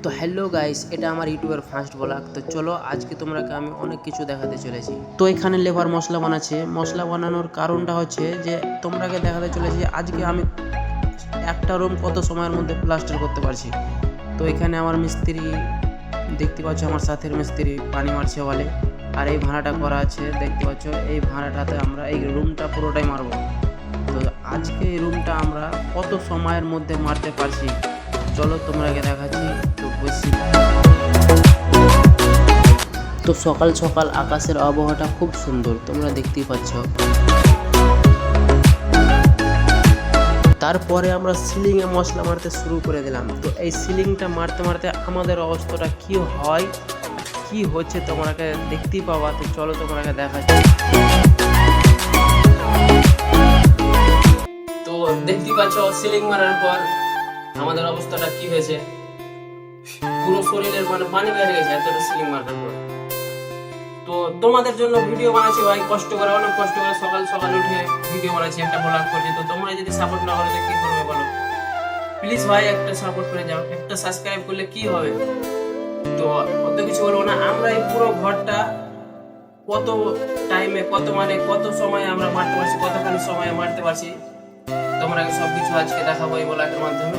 তো hello guys, এটা আমার ইউটিউবের ফার্স্ট ব্লগ। তো চলো আজকে তোমরাকে আমি অনেক কিছু দেখাতে চলেছি। তো এখানে লেবার মশলা বানাচ্ছে। মশলা বানানোর কারণটা হচ্ছে যে তোমরাকে দেখাতে চলেছি আজকে আমি একটা রুম কত সময়ের মধ্যে প্লাস্টার করতে পারছি। তো এখানে আমার মিস্ত্রি দেখতে পাচ্ছ, আমার সাথের মিস্ত্রি পানি মারছে ওয়ালে, আর এই ভাড়াটা করা আছে দেখতে পাচ্ছ। এই ভাড়াটাতে আমরা এই রুমটা পুরোটাই মারবো। তো আজকে এই রুমটা আমরা কত সময়ের মধ্যে মারতে পারছি চলো তোমরাকে দেখাচ্ছি। তো বেশি তো সকাল সকাল আকাশের আবহাওয়াটা খুব সুন্দর, তোমরা দেখতেই পাচ্ছ। তারপরে আমরা সিলিংয়ে মশলা মারতে শুরু করে দিলাম। তো এই সিলিংটা মারতে মারতে আমাদের অবস্থাটা কি হয়, কি হচ্ছে তোমরাকে দেখতেই পাবা। তো চলো তোমরাকে দেখাচ্ছি। তো দেখতেই পাচ্ছ সিলিং মারার পর আমাদের অবস্থাটা কি হয়েছে, পুরো শরীরের পানি বেরিয়ে গেছে এতটা সিলিং মারার পর। তো তোমাদের জন্য ভিডিও বানাচ্ছি ভাই, কষ্ট করে, অনেক কষ্ট করে সকাল সকাল উঠে ভিডিও বানাচ্ছি, একটা ব্লগ করছি। তো তোমরা যদি সাপোর্ট না করো তো কি করবে বলো? প্লিজ ভাই একটা সাপোর্ট করে যাও, একটা সাবস্ক্রাইব করলে কি হবে। তো অত কিছু বলবো না, আমরা এই পুরো ঘরটা কত টাইমে কত সময়ে আমরা মারতে পারছি, কতখানি সময়ে মারতে পারছি তোমরা সবকিছু আজকে দেখাবো এই ব্লগের মাধ্যমে।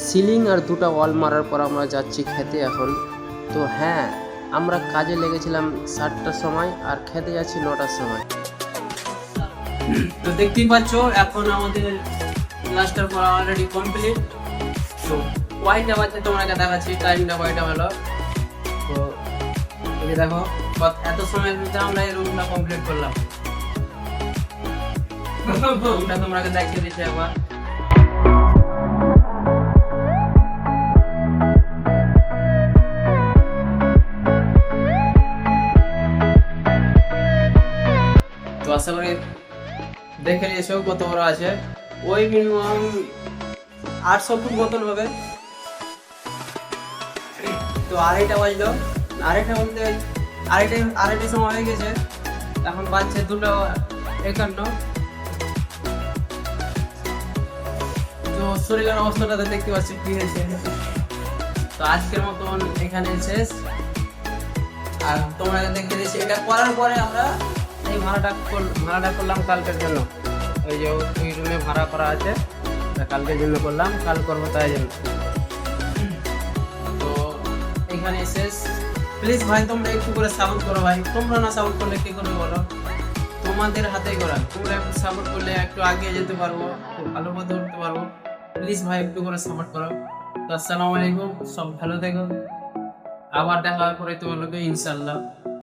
সিলিং আর দুটো ওয়াল মারার পর আমরা যাচ্ছি খেতে এখন। তো হ্যাঁ, আমরা কাজে লেগেছিলাম 7টার সময় আর খেতে যাচ্ছি 9টার সময়। তো দেখতেই পাচ্ছ এখন আমাদের প্লাস্টার করা অলরেডি কমপ্লিট। তো কয়টা বাজে তোমাকে দেখাচ্ছি, টাইমটা কয়টা হলো। তো এই দেখো এত সময়ের ভিতরে আমরা এই রুমটা কমপ্লিট করলাম। রুমটা তোমাকে দেখিয়ে দিচ্ছি একবার। তো আশা করি দেখে নিয়েছো কত বড় আছে, ওই মিনিমাম 800 ফুট মতন হবে। তো আড়াইটা বাজলো, আড়াইটা বলতে আড়াইটার সময় হয়ে গেছে, এখন বাজছে 2:51। তো শরীরের অবস্থাটা দেখতে পাচ্ছি কি হয়েছে। তো আজকের মতন এখানে শেষ, আর তোমরা দেখতে দিচ্ছি এটা করার পরে আমরা এই ভাড়াটা করলাম কালকের জন্য। ওই যে ওই রুমে ভাড়া করা আছে, কালকের জন্য করলাম, কাল করবো তাই জন্য। তো এখানে শেষ। প্লিজ ভাই তোমরা একটু করে সাপোর্ট করো ভাই, তোমরা না সাপোর্ট করলে কি করবে বলো? তোমাদের হাতেই করা, তোমরা একটু সাপোর্ট করলে একটু এগিয়ে যেতে পারবো, খুব ভালো পথে উঠতে পারবো। প্লিজ ভাই একটু করে সাপোর্ট করো। তো আসসালামু আলাইকুম, সব ভালো থেকো, আবার দেখা হবে পরে তোমার লোকে ইনশাল্লাহ।